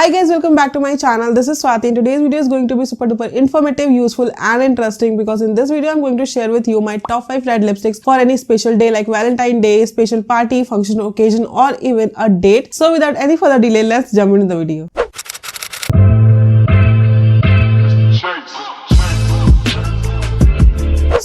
Hi guys, welcome back to my channel. This is Swati and today's video is going to be super duper informative, useful and interesting because in this video I'm going to share with you my top 5 red lipsticks for any special day like Valentine Day, special party, function, occasion or even a date. So without any further delay, let's jump into the video.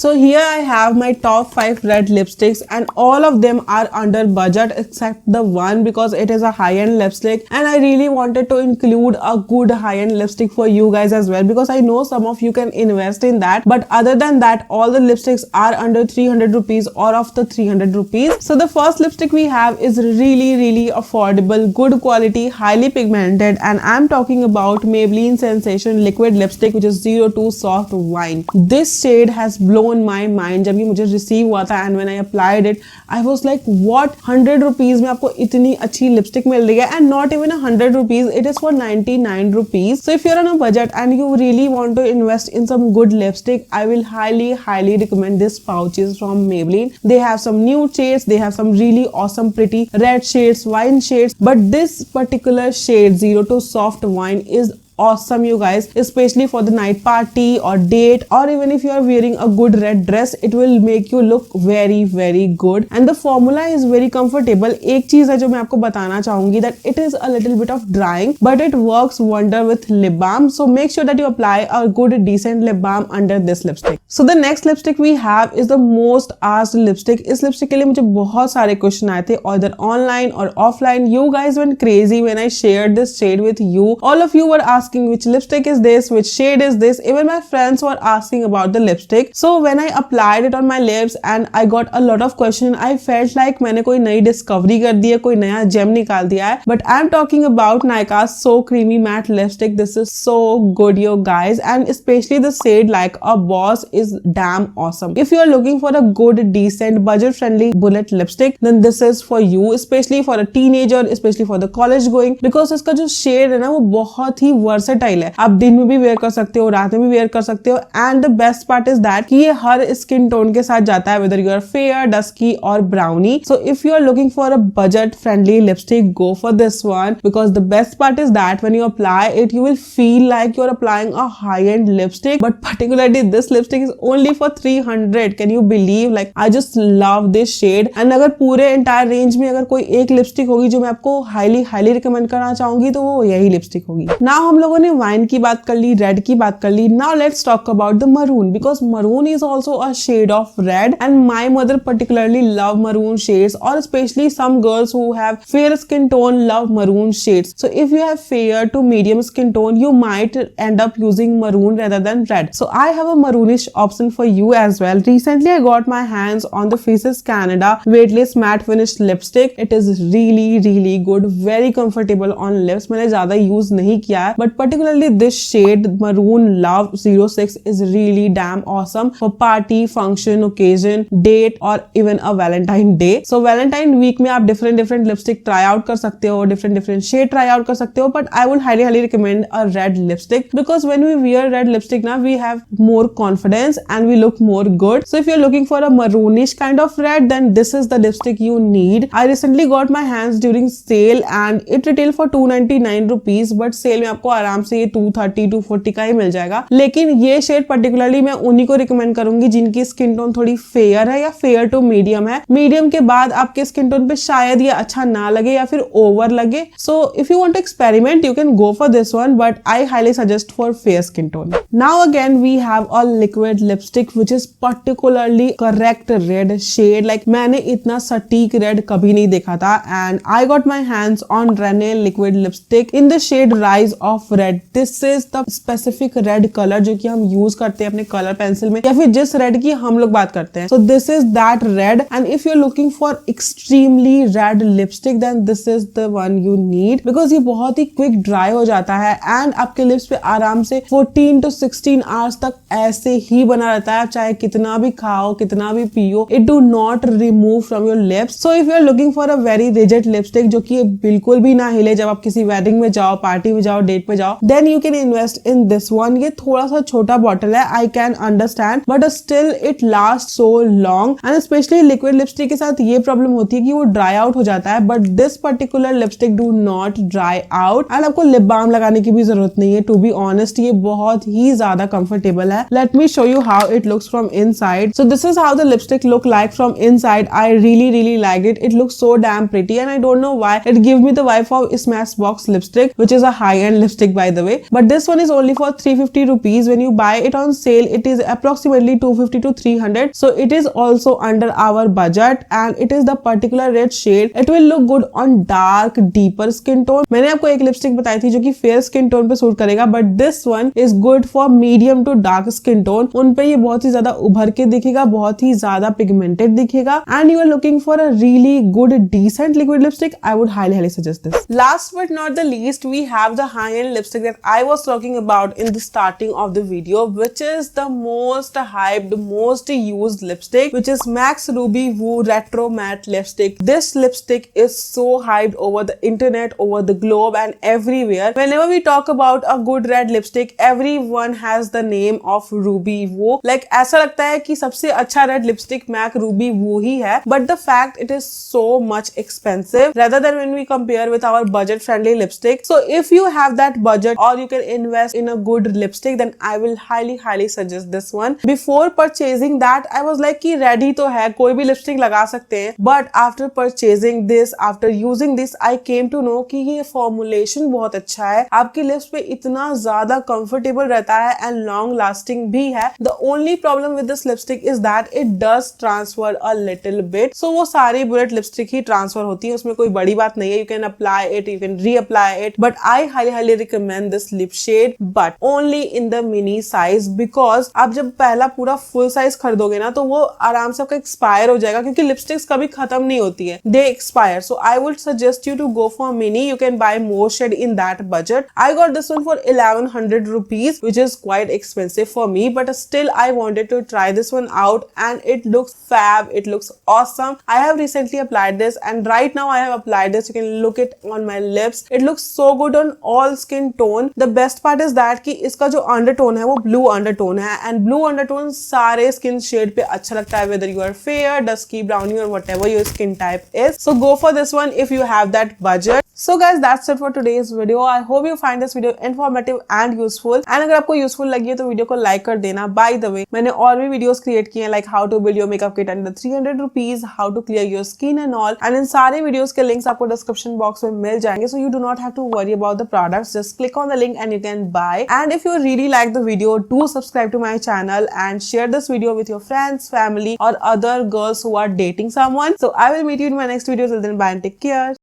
So here I have my top 5 red lipsticks and all of them are under budget except the one because it is a high-end lipstick and I really wanted to include a good high-end lipstick for you guys as well because I know some of you can invest in that, but other than that all the lipsticks are under 300 rupees or of the 300 rupees. So the first lipstick we have is really affordable, good quality, highly pigmented, and I'm talking about Maybelline Sensation liquid lipstick which is 02 Soft Wine. This shade has blown my mind जब ये मुझे receive हुआ था and when I applied it I was like what 100 rupees में आपको इतनी अच्छी lipstick मिल रही है and not even 100 rupees, it is for 99 rupees. So if you're on a budget and you really want to invest in some good lipstick, I will highly recommend this pouches from Maybelline. They have some nude shades, they have some really awesome pretty red shades, wine shades, but this particular shade 02 Soft Wine is awesome you guys, especially for the night party or date, or even if you are wearing a good red dress, it will make you look very good and the formula is very comfortable. एक चीज है जो मैं आपको बताना चाहूंगी that it is a little bit of drying but it works wonder with lip balm, so make sure that you apply a good decent lip balm under this lipstick. So the next lipstick we have is the most asked lipstick. इस lipstick के लिए मुझे बहुत सारे question आए थे either online or offline. You guys went crazy when I shared this shade with you. All of you were asking which lipstick is this, which shade is this. Even my friends were asking about the lipstick. So when I applied it on my lips and I got a lot of questions, I felt like मैंने कोई नई discovery कर दी है, कोई नया gem निकाल दिया है. But I'm talking about Nykaa's So Creamy Matte Lipstick. This is so good you guys, and especially the shade Like a Boss is damn awesome. If you are looking for a good decent budget friendly bullet lipstick, then this is for you, especially for a teenager, especially for the college going, because इसका जो shade है ना वो बहुत ही versatile है. आप दिन में भी वेयर कर सकते हो, रात में भी वेयर कर सकते हो, and the best part is that कि ये हर स्किन टोन के साथ जाता है, whether you are fair, dusky और brownie. So if you are looking for a budget friendly lipstick, go for this one because the best part is that when you apply it, you will feel like you are applying a high-end lipstick. But particularly this lipstick is only for 300. Can you believe? Like I just love this shade. And अगर पूरे entire range में अगर कोई एक lipstick होगी जो मैं आपको highly रिकमेंड करना चाहूंगी तो वो यही लिपस्टिक होगी. Now हम लोगों ने वाइन की बात कर ली, रेड की बात कर ली. Now let's talk about the maroon because maroon is also a shade of red and my mother particularly love maroon shades और specially some girls who have fair skin tone love maroon shades. So if you have fair to medium skin tone you might end up using maroon rather than red. So I have a maroonish option for you as well. Recently I got my hands on the Faces Canada weightless matte finish lipstick. It is really good, very comfortable on lips. मैंने ज्यादा use नहीं किया है but particularly this shade Maroon Love 06 is really damn awesome for party, function, occasion, date or even a Valentine Day. So Valentine week में आप different lipstick try out कर सकते हो, different shade try out कर सकते हो, but I would highly recommend a red lipstick because when we wear red lipstick now we have more confidence and we look more good. So if you're looking for a maroonish kind of red, then this is the lipstick you need. I recently got my hands during sale and it retail for 299 rupees, but sale में आपको आराम से ये 230-240 का ही मिल जाएगा. लेकिन ये shade particularly मैं उन्हीं को रिकमेंड करूंगी जिनकी स्किन टोन थोड़ी फेयर है या फेयर टू मीडियम है. मीडियम के बाद आपके स्किन टोन पे शायद ये अच्छा ना लगे या फिर ओवर लगे. So if you want to experiment you can go for this one, but I highly suggest for fair skin tone. Now again we have a liquid lipstick which is particularly correct red shade. Like मैंने इतना सटीक red कभी नहीं देखा था and I got my hands on Rene liquid lipstick in the shade Rise of Red. This is the specific red color जो कि हम यूज करते हैं अपने कलर पेंसिल में या फिर जिस रेड की हम लोग बात करते हैं. So this is that red and if you're looking for extremely red lipstick then this is the one you need because ये बहुत ही quick dry हो जाता है and आपके लिप्स पे आराम से 14 to 16 आवर्स तक ऐसे ही बना रहता है, चाहे कितना भी खाओ कितना भी पियो. It do not remove from your lips. So if you are looking for a very rigid lipstick जो कि बिल्कुल भी ना हिले जब आप किसी वेडिंग में जाओ, पार्टी में जाओ, डेट पे जाओ, then you can invest in this one. ये थोड़ा सा छोटा बॉटल है, I can understand, but still it lasts so long, and especially liquid lipstick के साथ ये प्रॉब्लम होती है कि वो ड्राई आउट हो जाता है, but this particular lipstick do not dry out, and आपको लिप बाम लगाने की भी जरूरत नहीं है. To be honest, ये बहुत ही ज्यादा कंफर्टेबल है. Let me show you how it looks from inside. So this is how the lipstick look like from inside. I really like it. It looks so damn pretty, and I don't know why it gives me the vibe of Smashbox lipstick, which is a high-end lipstick by the way. But this one is only for 350 rupees. When you buy it on sale, it is approximately 250 to 300. So it is also under our budget, and it is the particular red shade. It will look good on dark, deeper skin tone. मैंने आपको एक lipstick बताई थी जो कि fair skin tone पे suit करेगा, but this one is good for medium to dark skin tone. उन पे ये बहुत ही ज्यादा उभर के दिखेगा, बहुत ही ज्यादा पिगमेंटेड दिखेगा, and you are looking for a really good decent liquid lipstick. I would highly suggest this. Last but not the least, we have the high-end lipstick that I was talking about in the starting of the video, which is the most hyped, most used lipstick, which is MAC Ruby Woo Retro Matte Lipstick. This lipstick is so hyped over the internet, over the globe, and everywhere. Whenever we talk about a good red lipstick, everyone has the name of Ruby Woo. Like ऐसा लगता है कि सबसे अच्छा red lipstick MAC Ruby Woo ही है, but the fact it is so much expensive rather than when we compare with our budget friendly lipstick. So if you have that budget or you can invest in a good lipstick, then I will highly suggest this one. Before purchasing that, I was like कि ready तो है, कोई भी lipstick लगा सकते हैं, but after purchasing this, after using this, I came to know कि ये formulation बहुत अच्छा है, आपकी lips पे इतना ज्यादा comfortable रहता है and long lasting भी है. The only problem with this lipstick is that it does transfer a little bit. So वो सारी bullet lipstick ही ट्रांसफर होती है, उसमें कोई बड़ी बात नहीं है. You can apply it, you can reapply it, but I highly recommend this lip shade, but only in the mini size, because आप जब पहला पूरा फुल साइज खरीदोगे ना तो वो आराम से आपका एक्सपायर हो जाएगा, क्योंकि लिपस्टिक्स कभी खत्म नहीं होती है, they expire. So I would suggest you to go for mini. You can buy more shade in that budget. I got this one for 1100 rupees, which is quite expensive for me, but still I wanted to try this one out, and it looks fab, it looks awesome. I have recently applied this, and right now I have applied this. You can look it on my lips. It looks so good on all skin tone. The best part is that कि इसका जो undertone है वो blue undertone है, and blue undertone सारे skin shade पे अच्छा लगता है, whether you are fair, dusky, brownie or whatever your skin type is. So go for this one if you have that budget. So guys, that's it for today's video. I hope you find this video informative and useful. And अगर आपको useful लगी है तो video को like कर देना. By the way, मैंने और भी videos create किए हैं, like how to build your makeup kit under 300 rupees, how to clear your skin and all. And इन सारे videos के links आपको description box में मिल जाएंगे. So you do not have to worry about the products. Just click on the link and you can buy. And if you really like the video, do subscribe to my channel and share this video with your friends, family or other girls who are dating someone. So I will meet you in my next video. Till then, bye and take care.